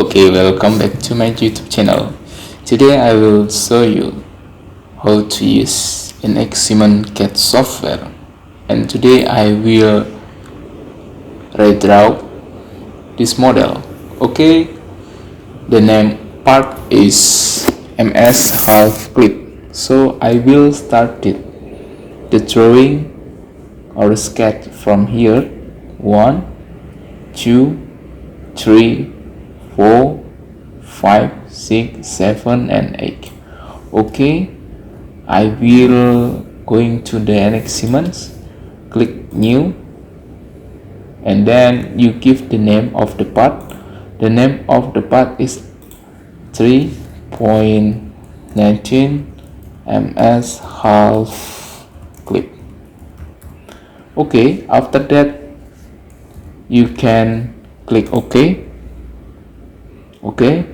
Okay, welcome back to my YouTube channel. Today I will show you how to use NX Siemens software, and today I will redraw this model. Okay, the name part is MS half clip, so I will start the drawing or sketch from here. 1, 2, 3, 4, 5, 6, 7 and 8. Okay, I will going to the NX Siemens, click new, and then you give the name of the part. The name of the part is 3.19 ms half clip. Okay, after that you can click OK. Okay,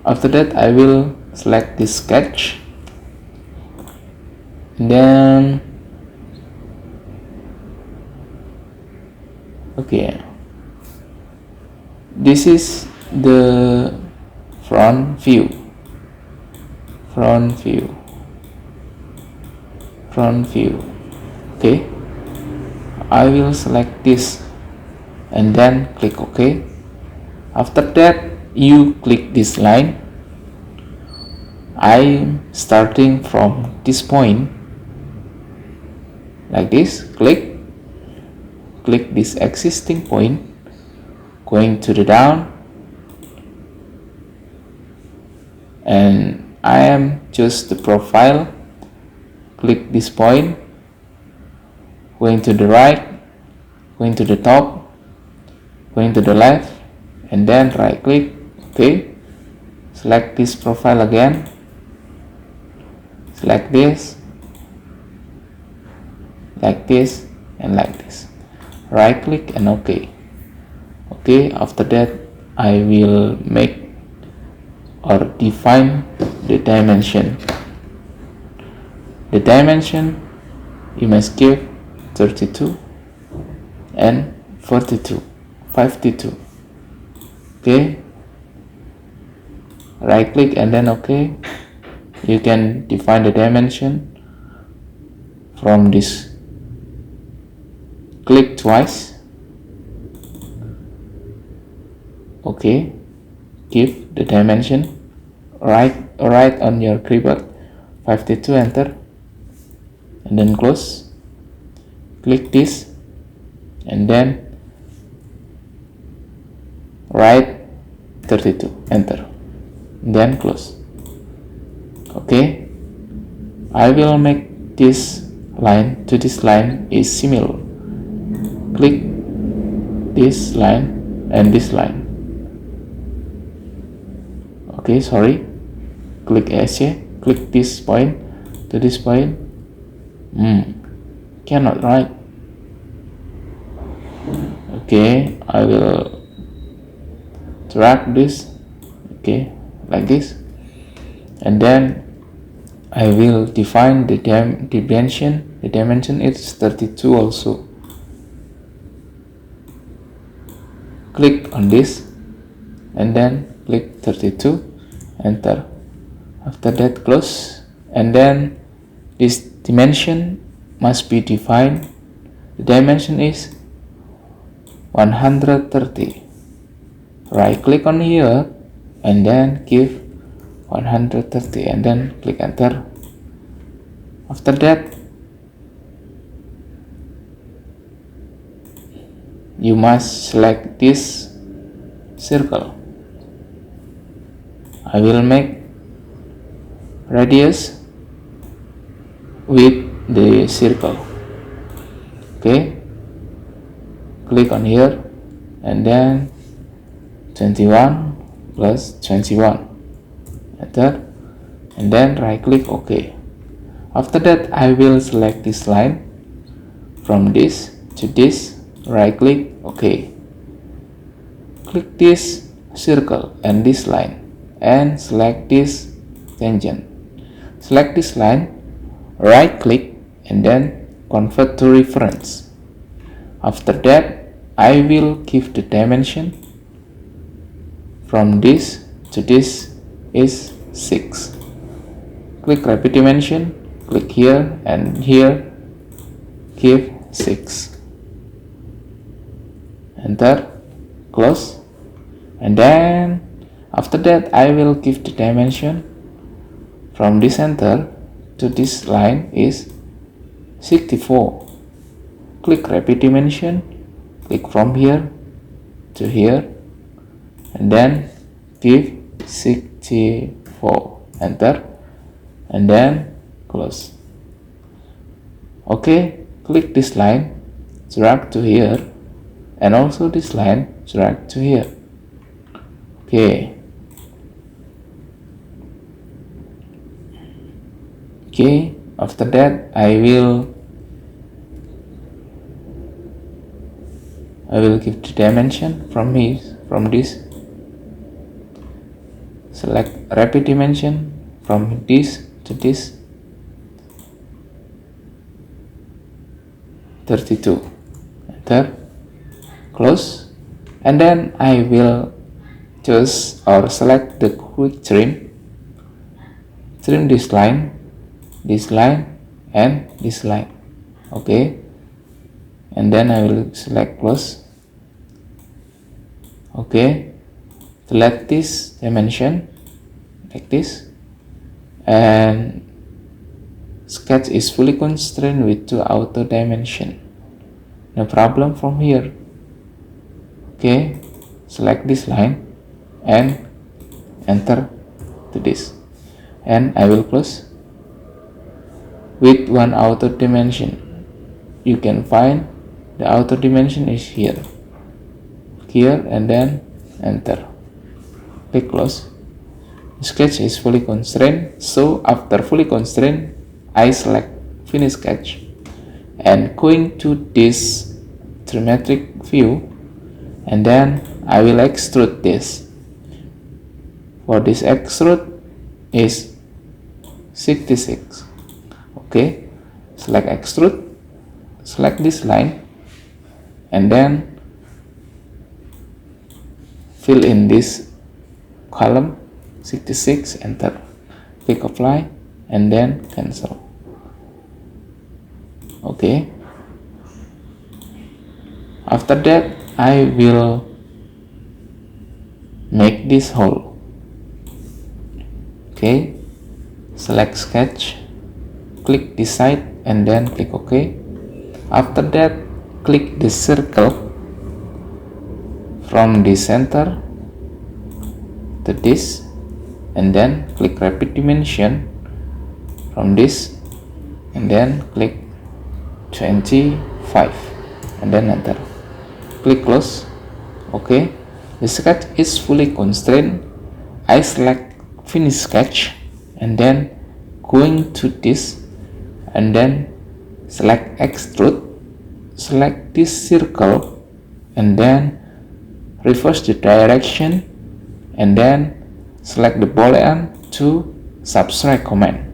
after that I will select this sketch, and then okay, this is the front view. Okay, I will select this and then click OK. After that you click this line. I'm starting from this point like this. Click this existing point, going to the down, and I am just the profile. Click this point, going to the right, going to the top, going to the left, and then right click. Okay, select this profile again, select this, like this and like this, right click and OK. Okay, after that I will make or define the dimension. The dimension you must give 32 and 42, 52. Okay, right click and then OK. You can define the dimension from this. Click twice. Okay, give the dimension, right on your keyboard, 52, enter, and then close. Click this and then right 32, enter, then close. Okay, I will make this line to this line is similar. Click this line and this line. Okay, sorry, click SC, click this point to this point. Cannot right. Okay, I will drag this, okay, like this, and then I will define the dimension. The dimension is 32 also. Click on this and then click 32, enter. After that close, and then this dimension must be defined. The dimension is 130. Right click on here and then give 130 and then click enter. After that you must select this circle. I will make radius with the circle. Okay, click on here and then 21 plus 21, enter, and then right click OK. After that I will select this line from this to this, right click OK. Click this circle and this line and select this tangent. Select this line, right click and then convert to reference. After that I will give the dimension from this to this is 6. Click repeat dimension, click here and here, give 6. Enter, close, and then after that I will give the dimension from this center to this line is 64. Click repeat dimension, click from here to here, and then give 64. Enter, and then close. Okay, click this line, drag to here, and also this line, drag to here. Okay. After that I will give the dimension from this. Select repeat dimension from this to this, 32. Enter, close, and then I will choose or select the quick trim this line, and this line. Okay, and then I will select close. Okay, select this dimension like this, and sketch is fully constrained with 2 auto dimension. No problem from here. Okay, select this line and enter to this, and I will close with 1 auto dimension. You can find the auto dimension is here, and then enter. Click close. Sketch is fully constrained, so after fully constrained I select finish sketch and going to this trimetric view, and then I will extrude this. For this extrude is 66. Okay, select extrude, select this line, and then fill in this column 66, enter, click apply, and then cancel. Okay, after that I will make this hole. Okay, select sketch, click this side, and then click OK. After that click the circle from the center to this, and then click repeat dimension from this, and then click 25, and then enter. Click close. Okay, the sketch is fully constrained. I select finish sketch, and then going to this, and then select extrude, select this circle, and then reverse the direction, and then select the boolean to subtract command,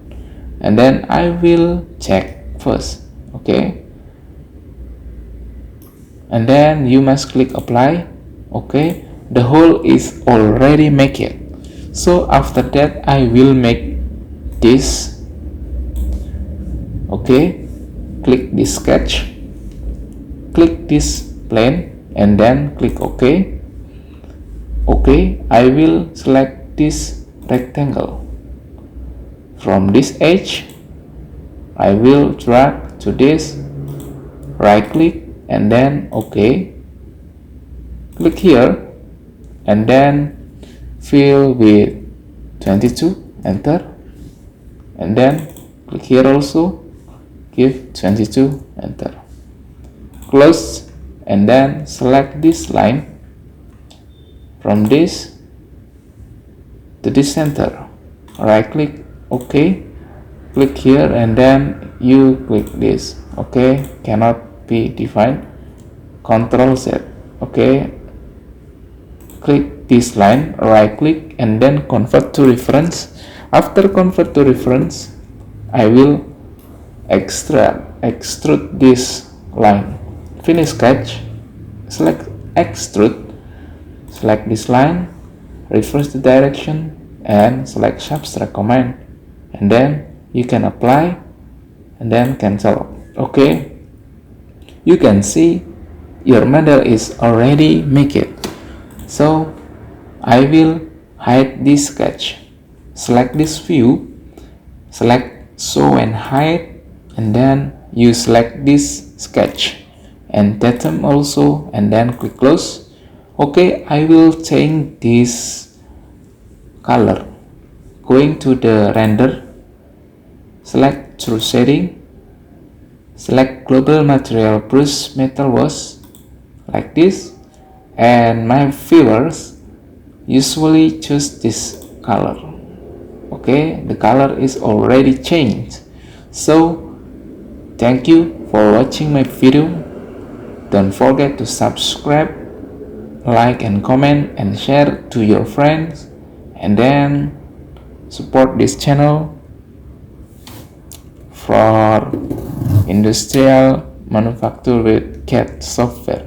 and then I will check first. Okay, and then you must click apply. Okay, the hole is already make it. So after that I will make this. Okay, click this sketch, click this plane, and then click OK. Okay, I will select this rectangle. From this edge I will drag to this, right click, and then OK. Click here, and then fill with 22, enter, and then click here also, give 22, enter, close, and then select this line from this to this center, right click, OK, click here, and then you click this. Okay, cannot be defined, Ctrl Z. Okay, click this line, right click, and then convert to reference. After convert to reference, I will extrude this line. Finish sketch, select extrude, select this line, reverse the direction, and select subtract command, and then you can apply and then cancel. Okay, you can see your model is already make it. So I will hide this sketch. Select this view, select show and hide, and then you select this sketch and datum also, and then click close. Okay, I will change this color. Going to the render, select true setting, select global material brush metal wash like this, and my viewers usually choose this color. Okay, the color is already changed. So thank you for watching my video. Don't forget to subscribe, like and comment and share to your friends, and then support this channel for industrial manufacture with CAD software.